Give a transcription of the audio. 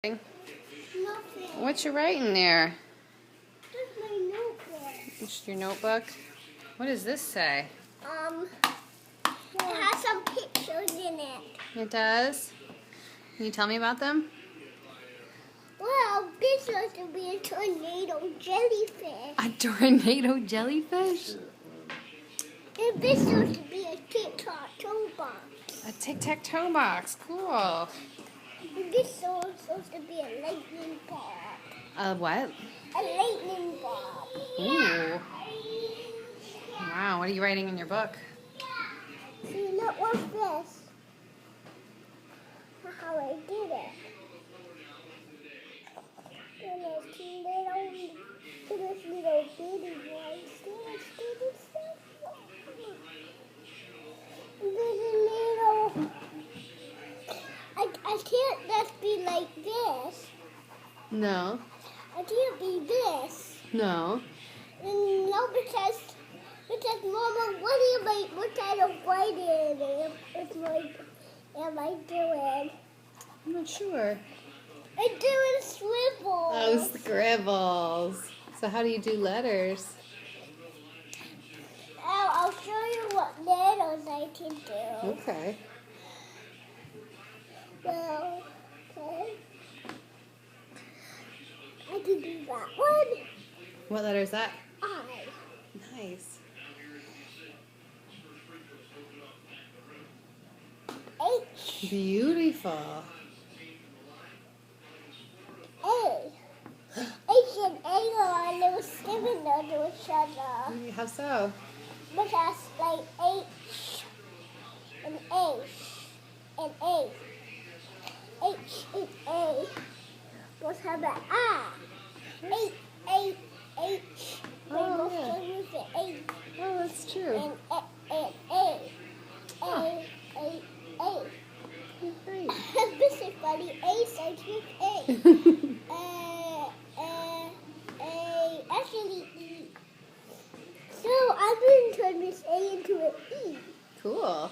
Nothing. What you writing there? That's my notebook. It's your notebook. What does this say? It has some pictures in it. It does? Can you tell me about them? Well, this supposed to be a tornado jellyfish. A tornado jellyfish? And this supposed to be a tic-tac-toe box. A tic-tac-toe box. Cool. And this is supposed to be a lightning bob. A what? A lightning bob. Ooh. Wow, what are you writing in your book? See, look, what's this? How I did it. And there's two little baby ones. There's a little... I can't just be like this. No. I can't be this. No. No, because Mama, what kind of writing am I doing? I'm not sure. I'm doing scribbles. Oh, scribbles. So how do you do letters? I'll show you what letters I can do. Okay. Well, okay. I can do that one. What letter is that? I. Nice. H. Beautiful. A. H and A are a little similar to each other. How so? Because like H and H and A. H and A both have an I. H. They Oh, both yeah. start with the A. Oh, that's true. And A. A. Great. This is funny. A starts with A. Actually, E. So I'm going to turn this A into an E. Cool.